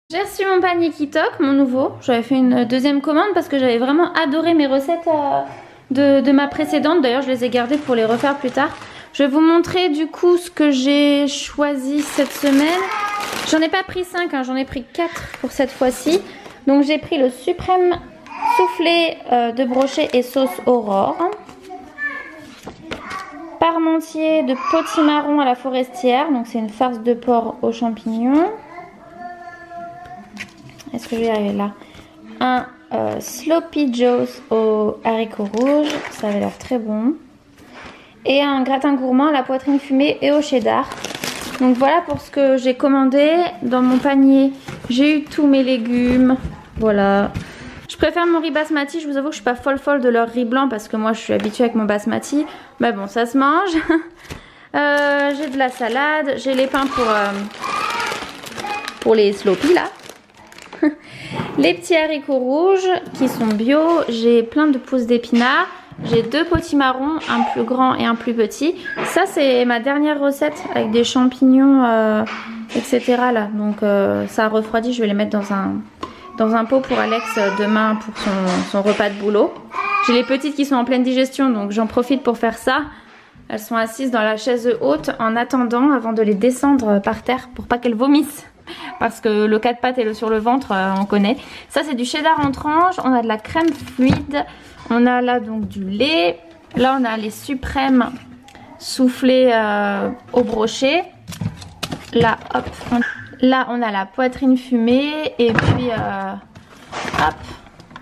J'ai reçu mon panier Kitok, mon nouveau. J'avais fait une deuxième commande parce que j'avais vraiment adoré mes recettes de ma précédente. D'ailleurs, je les ai gardées pour les refaire plus tard. Je vais vous montrer du coup ce que j'ai choisi cette semaine. J'en ai pas pris 5, hein, j'en ai pris 4 pour cette fois-ci. Donc j'ai pris le suprême soufflé de brochet et sauce Aurore. Parmentier de potimarron à la forestière. Donc c'est une farce de porc aux champignons. Est-ce que je vais y arriver là? Un Sloppy Joe's aux haricots rouges, ça avait l'air très bon. Et un gratin gourmand à la poitrine fumée et au cheddar. Donc voilà pour ce que j'ai commandé. Dans mon panier, j'ai eu tous mes légumes. Voilà. Je préfère mon riz basmati, je vous avoue que je suis pas folle de leur riz blanc parce que moi je suis habituée avec mon basmati. Mais bon, ça se mange. J'ai de la salade, j'ai les pains pour les sloppy là. Les petits haricots rouges qui sont bio, j'ai plein de pousses d'épinards, j'ai 2 potimarrons, un plus grand et un plus petit. Ça c'est ma dernière recette avec des champignons etc. là. Donc ça refroidit, je vais les mettre dans un pot pour Alex demain pour son repas de boulot. J'ai les petites qui sont en pleine digestion donc j'en profite pour faire ça. Elles sont assises dans la chaise haute en attendant avant de les descendre par terre pour pas qu'elles vomissent. Parce que le 4 pattes et le sur le ventre, on connaît. Ça, c'est du cheddar en tranches. On a de la crème fluide. On a là donc du lait. Là, on a les suprêmes soufflés au brochet. Là, hop. Là, on a la poitrine fumée. Et puis, hop,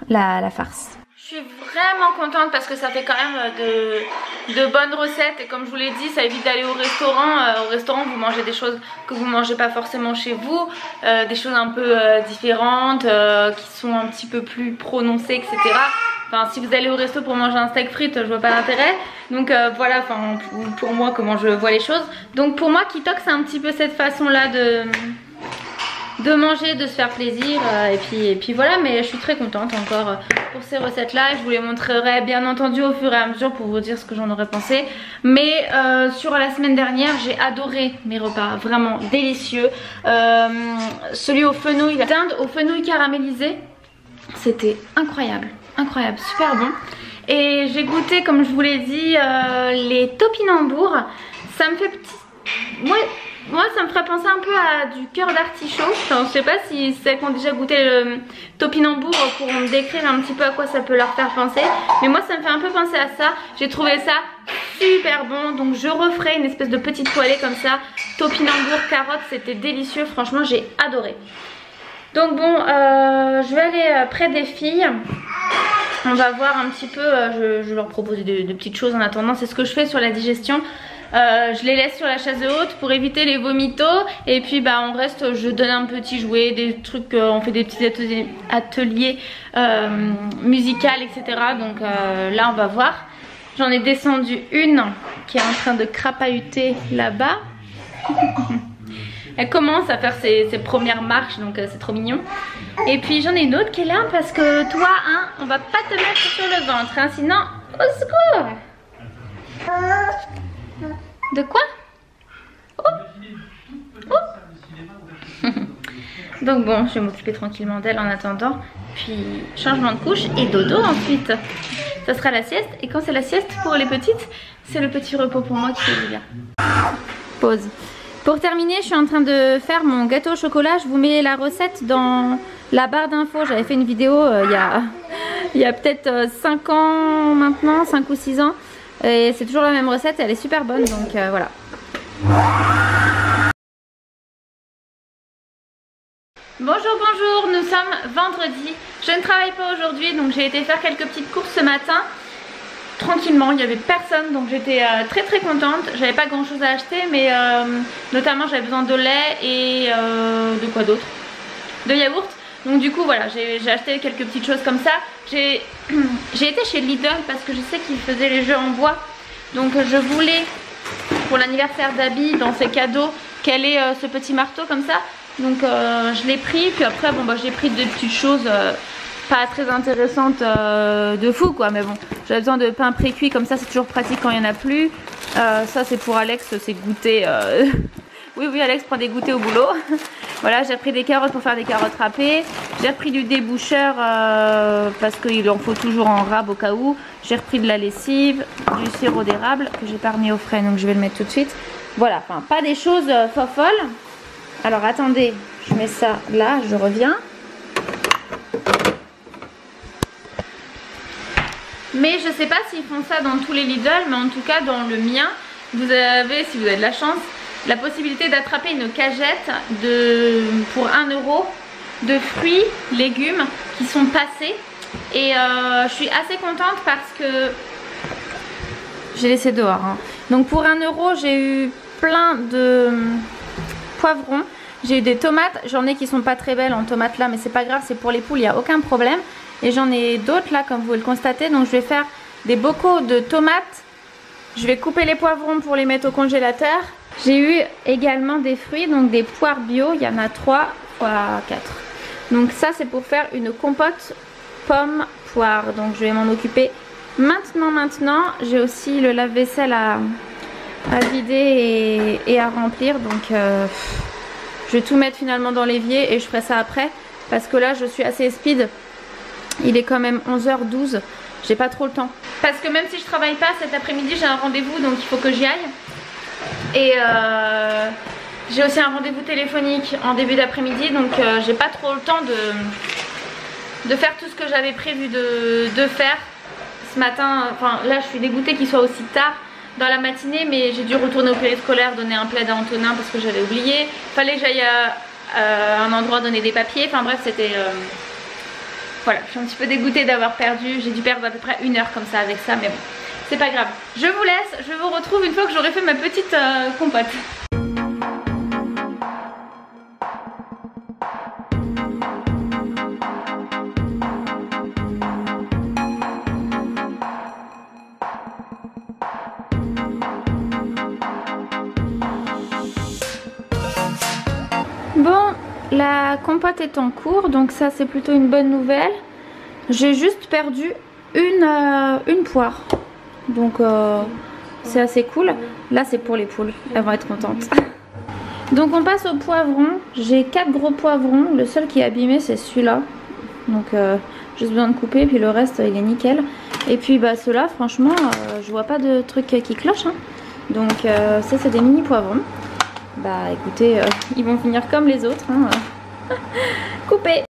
la farce. Je suis vraiment contente parce que ça fait quand même de bonnes recettes et comme je vous l'ai dit, ça évite d'aller au restaurant. Au restaurant, vous mangez des choses que vous mangez pas forcément chez vous, des choses un peu différentes, qui sont un petit peu plus prononcées, etc. Enfin, si vous allez au resto pour manger un steak frites, je vois pas l'intérêt. Donc voilà, enfin pour moi comment je vois les choses. Donc pour moi, Kitok, c'est un petit peu cette façon-là de manger, de se faire plaisir et puis voilà, mais je suis très contente encore pour ces recettes là. Je vous les montrerai bien entendu au fur et à mesure pour vous dire ce que j'en aurais pensé. Mais sur la semaine dernière, j'ai adoré mes repas, vraiment délicieux. Celui au fenouil, la dinde au fenouil caramélisé, c'était incroyable, incroyable, super bon. Et j'ai goûté, comme je vous l'ai dit, les topinambours. Ça me fait petit... Moi ça me ferait penser un peu à du cœur d'artichaut. Enfin, je sais pas si celles qui ont déjà goûté le topinambour pourront me décrire un petit peu à quoi ça peut leur faire penser. Mais moi ça me fait un peu penser à ça. J'ai trouvé ça super bon. Donc je referai une espèce de petite poêlée comme ça. Topinambour, carottes, c'était délicieux. Franchement j'ai adoré. Donc bon, je vais aller près des filles. On va voir un petit peu, je vais leur proposer de petites choses en attendant. C'est ce que je fais sur la digestion. Je les laisse sur la chaise haute pour éviter les vomitos. Et puis bah on reste, je donne un petit jouet, des trucs, on fait des petits ateliers musicaux, etc. Donc là on va voir. J'en ai descendu une qui est en train de crapahuter là-bas. Elle commence à faire ses premières marches, donc c'est trop mignon. Et puis j'en ai une autre qui est là parce que toi, hein, on va pas te mettre sur le ventre, hein, sinon au secours. De quoi? Oh. Oh. Donc bon, je vais m'occuper tranquillement d'elle en attendant. Puis changement de couche et dodo ensuite. Ça sera la sieste. Et quand c'est la sieste pour les petites, c'est le petit repos pour moi qui fait du bien. Pause. Pour terminer, je suis en train de faire mon gâteau au chocolat. Je vous mets la recette dans la barre d'infos. J'avais fait une vidéo il y a peut-être 5 ans maintenant, 5 ou 6 ans. Et c'est toujours la même recette, elle est super bonne, donc voilà. Bonjour, nous sommes vendredi. Je ne travaille pas aujourd'hui, donc j'ai été faire quelques petites courses ce matin. Tranquillement, il n'y avait personne, donc j'étais très contente. J'avais pas grand chose à acheter, mais notamment j'avais besoin de lait et de quoi d'autre? De yaourt. Donc du coup voilà, j'ai acheté quelques petites choses comme ça. J'ai été chez Lidl parce que je sais qu'ils faisaient les jeux en bois. Donc je voulais pour l'anniversaire d'Abby dans ses cadeaux qu'elle ait ce petit marteau comme ça. Donc je l'ai pris, puis après bon bah j'ai pris des petites choses pas très intéressantes de fou quoi. Mais bon, j'avais besoin de pain pré-cuit comme ça, c'est toujours pratique quand il n'y en a plus. Ça c'est pour Alex, c'est goûter Oui, Alex prend des goûters au boulot. Voilà, j'ai repris des carottes pour faire des carottes râpées. J'ai repris du déboucheur parce qu'il en faut toujours en rab au cas où. J'ai repris de la lessive, du sirop d'érable que j'ai pas remis au frais, donc je vais le mettre tout de suite. Voilà, enfin pas des choses folles. Alors attendez, je mets ça là, je reviens. Mais je sais pas s'ils font ça dans tous les Lidl, mais en tout cas dans le mien, vous avez, si vous avez de la chance, la possibilité d'attraper une cagette pour 1 € de fruits, légumes qui sont passés. Et je suis assez contente parce que j'ai laissé dehors. Hein. Donc pour 1 € j'ai eu plein de poivrons. J'ai eu des tomates, j'en ai qui sont pas très belles en tomates là, mais c'est pas grave, c'est pour les poules, il n'y a aucun problème. Et j'en ai d'autres là, comme vous pouvez le constater. Donc je vais faire des bocaux de tomates. Je vais couper les poivrons pour les mettre au congélateur. J'ai eu également des fruits, donc des poires bio. Il y en a 3 x 4. Donc ça c'est pour faire une compote pomme poire. Donc je vais m'en occuper maintenant. J'ai aussi le lave-vaisselle à vider et à remplir. Donc je vais tout mettre finalement dans l'évier et je ferai ça après. Parce que là je suis assez speed. Il est quand même 11h12. J'ai pas trop le temps. Parce que même si je travaille pas cet après-midi, j'ai un rendez-vous, donc il faut que j'y aille. Et j'ai aussi un rendez-vous téléphonique en début d'après-midi, donc j'ai pas trop le temps de faire tout ce que j'avais prévu de faire ce matin. Enfin là je suis dégoûtée qu'il soit aussi tard dans la matinée, mais j'ai dû retourner au périscolaire donner un plaid à Antonin parce que j'avais oublié. Fallait que j'aille à un endroit donner des papiers. Enfin bref, c'était... Voilà, je suis un petit peu dégoûtée d'avoir perdu. J'ai dû perdre à peu près 1 heure comme ça avec ça, mais bon, c'est pas grave. Je vous laisse, je vous retrouve une fois que j'aurai fait ma petite compote. Bon, la compote est en cours, donc ça c'est plutôt une bonne nouvelle. J'ai juste perdu une poire, donc c'est assez cool. Là c'est pour les poules, elles vont être contentes. Donc on passe au poivron. J'ai 4 gros poivrons, le seul qui est abîmé c'est celui-là. Donc juste besoin de couper, puis le reste il est nickel. Et puis bah ceux-là franchement je vois pas de truc qui cloche. Hein. Donc ça c'est des mini poivrons. Bah écoutez, ils vont finir comme les autres. Hein. Coupés.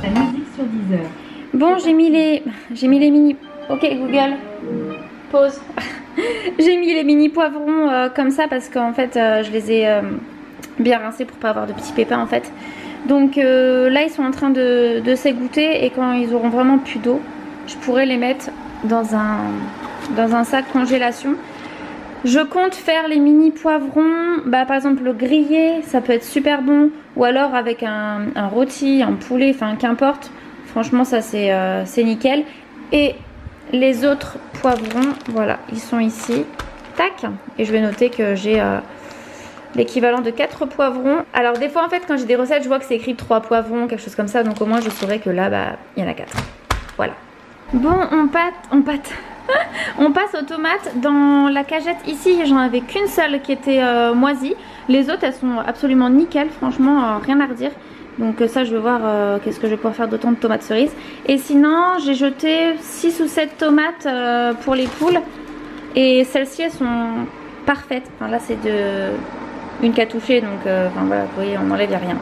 La musique sur Deezer. Bon, j'ai mis les mini... Ok Google, pause. J'ai mis les mini poivrons comme ça parce qu'en fait je les ai bien rincés pour pas avoir de petits pépins en fait. Donc là ils sont en train de s'égoutter et quand ils auront vraiment plus d'eau, je pourrais les mettre dans un sac congélation. Je compte faire les mini poivrons, bah, par exemple le grillé, ça peut être super bon. Ou alors avec un rôti, un poulet, enfin qu'importe. Franchement ça c'est nickel. Et les autres poivrons, voilà, ils sont ici. Tac. Et je vais noter que j'ai l'équivalent de 4 poivrons. Alors des fois en fait quand j'ai des recettes je vois que c'est écrit 3 poivrons, quelque chose comme ça. Donc au moins je saurais que là bah il y en a 4. Voilà. Bon on passe aux tomates. Dans la cagette ici j'en avais qu'une seule qui était moisie. Les autres elles sont absolument nickel, franchement rien à redire. Donc ça je vais voir qu'est-ce que je vais pouvoir faire d'autant de tomates cerises. Et sinon j'ai jeté 6 ou 7 tomates pour les poules. Et celles-ci elles sont parfaites. Enfin là c'est une qui a touché, donc enfin voilà, vous voyez on n'enlève rien.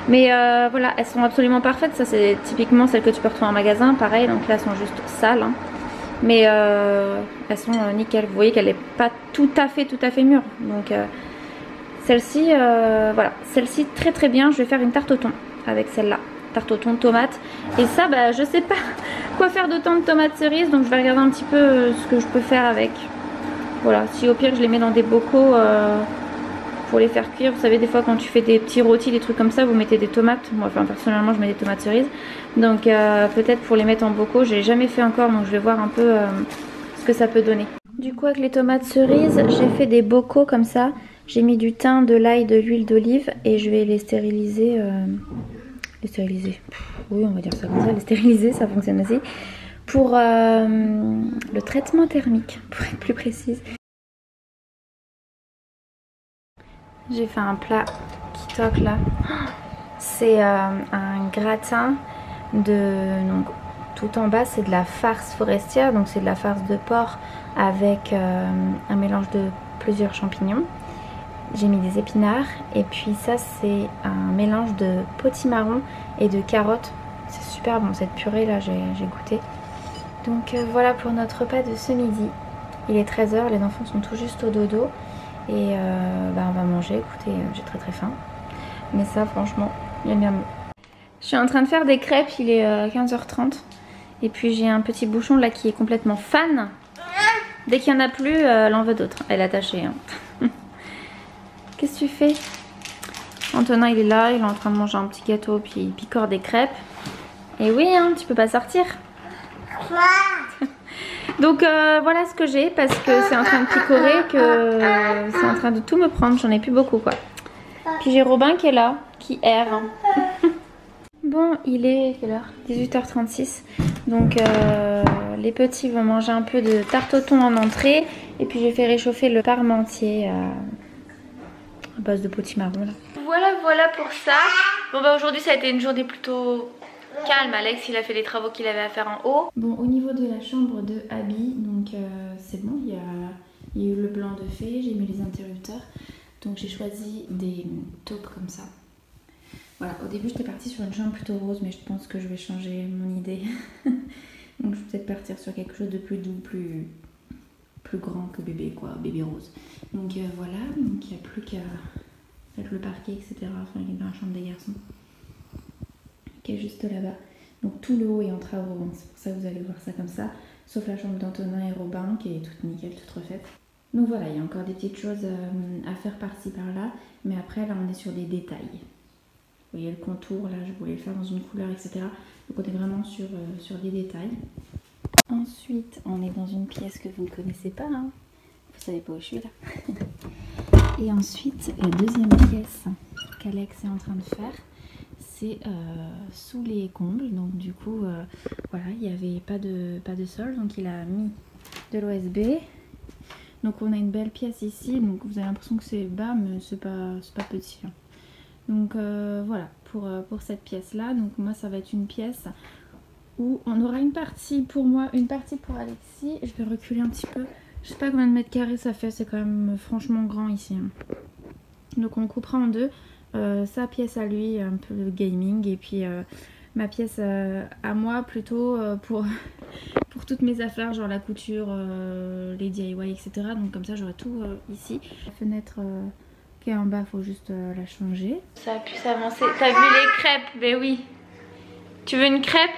Mais voilà, elles sont absolument parfaites. Ça c'est typiquement celles que tu peux retrouver en magasin, pareil. Donc là elles sont juste sales hein. Mais elles sont nickel. Vous voyez qu'elle n'est pas tout à fait mûre. Donc celle-ci voilà, celle-ci très très bien. Je vais faire une tarte au thon avec celle-là, tarte au thon tomate. Et ça bah je sais pas quoi faire d'autant de tomates cerises, donc je vais regarder un petit peu ce que je peux faire avec. Voilà, si au pire je les mets dans des bocaux pour les faire cuire. Vous savez, des fois quand tu fais des petits rôtis, des trucs comme ça, vous mettez des tomates. Moi, enfin personnellement, je mets des tomates cerises. Donc peut-être pour les mettre en bocaux, j'ai jamais fait encore, donc je vais voir un peu ce que ça peut donner. Du coup, avec les tomates cerises, j'ai fait des bocaux comme ça. J'ai mis du thym, de l'ail, de l'huile d'olive et je vais les stériliser. Les stériliser. Oui, on va dire ça comme ça. Les stériliser, ça fonctionne aussi. Pour le traitement thermique, pour être plus précise. J'ai fait un plat qui toque là. C'est un gratin de... Donc, tout en bas, c'est de la farce forestière. Donc, c'est de la farce de porc avec un mélange de plusieurs champignons. J'ai mis des épinards. Et puis ça, c'est un mélange de potimarron et de carottes. C'est super bon, cette purée là, j'ai goûté. Donc voilà pour notre repas de ce midi. Il est 13 h, les enfants sont tout juste au dodo. Et on va manger, écoutez, j'ai très faim. Mais ça, franchement, il y a bien mieux. Je suis en train de faire des crêpes, il est 15 h 30. Et puis j'ai un petit bouchon là qui est complètement fan. Dès qu'il n'y en a plus, elle en veut d'autres. Elle est attachée. Hein. Qu'est-ce que tu fais? Antonin, il est là, il est en train de manger un petit gâteau, puis il picore des crêpes. Et oui, hein, tu peux pas sortir. Donc voilà ce que j'ai, parce que c'est en train de picorer, que c'est en train de tout me prendre, j'en ai plus beaucoup quoi. Puis j'ai Robin qui est là, qui erre. Bon, il est quelle heure? 18 h 36. Donc les petits vont manger un peu de tarte au thon en entrée. Et puis j'ai fait réchauffer le parmentier à base de potimarron là. Voilà pour ça. Bon bah aujourd'hui ça a été une journée plutôt calme. Alex il a fait les travaux qu'il avait à faire en haut. Bon, au niveau de la chambre de Abby, donc c'est bon, il y a eu le blanc de fée, j'ai mis les interrupteurs. Donc j'ai choisi des taupes comme ça. Voilà, au début j'étais partie sur une chambre plutôt rose, mais je pense que je vais changer mon idée. Donc je vais peut-être partir sur quelque chose de plus doux, plus grand que bébé quoi, bébé rose. Donc voilà, donc il n'y a plus qu'à mettre le parquet, etc. Enfin, il est dans la chambre des garçons, qui est juste là-bas. Donc tout le haut est en travaux, donc c'est pour ça que vous allez voir ça comme ça. Sauf la chambre d'Antonin et Robin qui est toute nickel, toute refaite. Donc voilà, il y a encore des petites choses à faire par-ci par-là. Mais après là on est sur des détails. Vous voyez le contour, là je voulais le faire dans une couleur, etc. Donc on est vraiment sur des détails. Ensuite on est dans une pièce que vous ne connaissez pas, hein. Vous savez pas où je suis là. Et ensuite la deuxième pièce qu'Alex est en train de faire, c'est sous les combles. Donc du coup voilà, il n'y avait pas de sol, donc il a mis de l'OSB. Donc on a une belle pièce ici, donc vous avez l'impression que c'est bas, mais c'est pas petit, hein. Donc voilà pour cette pièce là. Donc moi ça va être une pièce où on aura une partie pour moi, une partie pour Alexis. Je vais reculer un petit peu, je sais pas combien de mètres carrés ça fait, c'est quand même franchement grand ici, hein. Donc on coupera en deux, sa pièce à lui, un peu le gaming, et puis ma pièce à moi plutôt pour toutes mes affaires, genre la couture, les DIY, etc. Donc comme ça j'aurai tout ici. La fenêtre qui est en bas, faut juste la changer. Ça a pu s'avancer. T'as vu les crêpes? Ben oui. Tu veux une crêpe?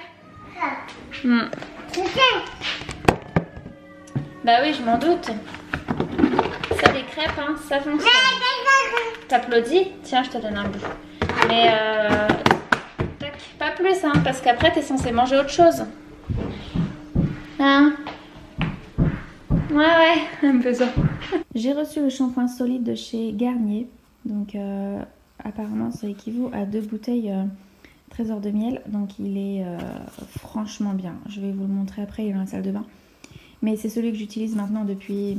Bah oui, je m'en doute. Ça, les crêpes, hein, ça fonctionne. T'applaudis? Tiens, je te donne un bout. Mais tac, pas plus, hein, parce qu'après t'es censé manger autre chose. Hein? Ouais, un peu ça. J'ai reçu le shampoing solide de chez Garnier. Donc apparemment ça équivaut à 2 bouteilles Trésor de miel. Donc il est franchement bien. Je vais vous le montrer après, il est dans la salle de bain. Mais c'est celui que j'utilise maintenant depuis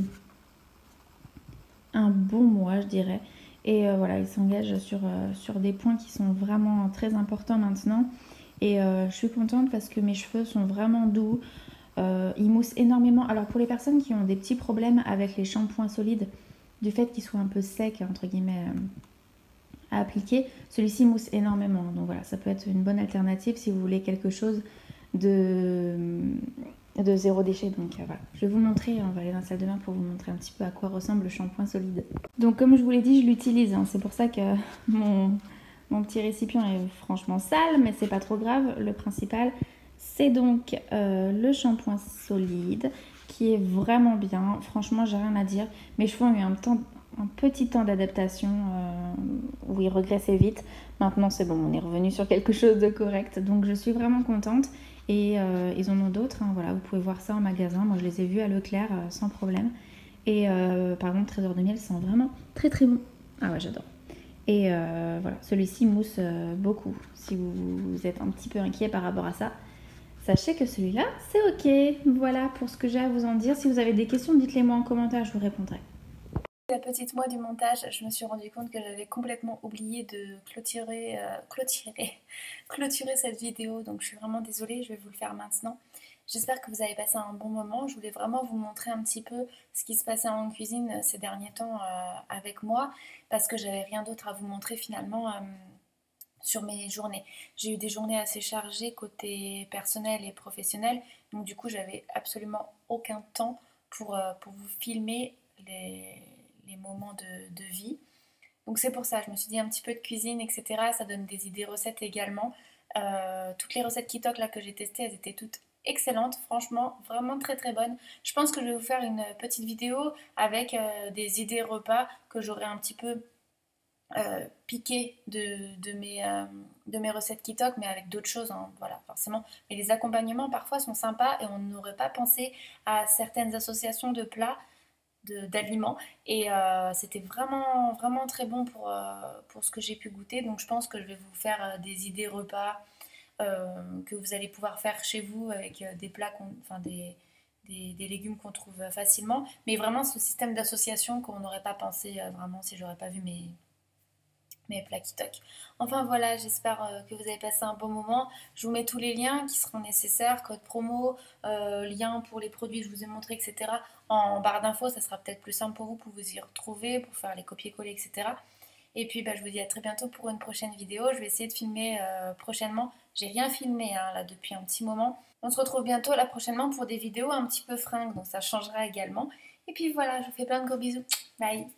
un bon mois, je dirais. Et voilà, il s'engage sur des points qui sont vraiment très importants maintenant. Et je suis contente parce que mes cheveux sont vraiment doux. Ils moussent énormément. Alors pour les personnes qui ont des petits problèmes avec les shampoings solides, du fait qu'ils soient un peu secs, entre guillemets, à appliquer, celui-ci mousse énormément. Donc voilà, ça peut être une bonne alternative si vous voulez quelque chose de zéro déchet. Donc voilà, je vais vous montrer, on va aller dans la salle de bain pour vous montrer un petit peu à quoi ressemble le shampoing solide. Donc comme je vous l'ai dit, je l'utilise, hein. C'est pour ça que mon petit récipient est franchement sale, mais c'est pas trop grave. Le principal, c'est donc le shampoing solide qui est vraiment bien. Franchement, j'ai rien à dire. Mes cheveux ont eu un temps un petit temps d'adaptation où il régressait vite. Maintenant c'est bon, on est revenu sur quelque chose de correct, donc je suis vraiment contente. Et ils en ont d'autres, hein, voilà, vous pouvez voir ça en magasin. Moi je les ai vus à Leclerc sans problème. Et par exemple Trésor de miel sent vraiment très très bon. Ah ouais, j'adore. Et voilà, celui-ci mousse beaucoup. Si vous êtes un petit peu inquiet par rapport à ça, sachez que celui-là c'est ok. Voilà pour ce que j'ai à vous en dire. Si vous avez des questions, dites-les moi en commentaire, je vous répondrai. La petite moi du montage, je me suis rendu compte que j'avais complètement oublié de clôturer cette vidéo, donc je suis vraiment désolée, je vais vous le faire maintenant. J'espère que vous avez passé un bon moment. Je voulais vraiment vous montrer un petit peu ce qui se passait en cuisine ces derniers temps avec moi, parce que j'avais rien d'autre à vous montrer finalement sur mes journées. J'ai eu des journées assez chargées côté personnel et professionnel, donc du coup j'avais absolument aucun temps pour vous filmer les moments de vie. Donc c'est pour ça, je me suis dit un petit peu de cuisine, etc. Ça donne des idées recettes également. Toutes les recettes Kitok là que j'ai testées, elles étaient toutes excellentes, franchement, vraiment très très bonnes. Je pense que je vais vous faire une petite vidéo avec des idées repas que j'aurai un petit peu piquées de mes recettes Kitok, mais avec d'autres choses, hein, voilà, forcément. Mais les accompagnements parfois sont sympas et on n'aurait pas pensé à certaines associations de plats d'aliments et c'était vraiment vraiment très bon pour ce que j'ai pu goûter, donc je pense que je vais vous faire des idées repas que vous allez pouvoir faire chez vous avec des plats, enfin des légumes qu'on trouve facilement, mais vraiment ce système d'association qu'on n'aurait pas pensé vraiment si j'aurais pas vu mes plats Kitok. Enfin voilà, j'espère que vous avez passé un bon moment. Je vous mets tous les liens qui seront nécessaires, code promo, liens pour les produits que je vous ai montrés, etc. en barre d'infos, ça sera peut-être plus simple pour vous y retrouver, pour faire les copier-coller, etc. Et puis je vous dis à très bientôt pour une prochaine vidéo. Je vais essayer de filmer prochainement. J'ai rien filmé hein, là depuis un petit moment. On se retrouve bientôt là prochainement pour des vidéos un petit peu fringues, donc ça changera également. Et puis voilà, je vous fais plein de gros bisous. Bye!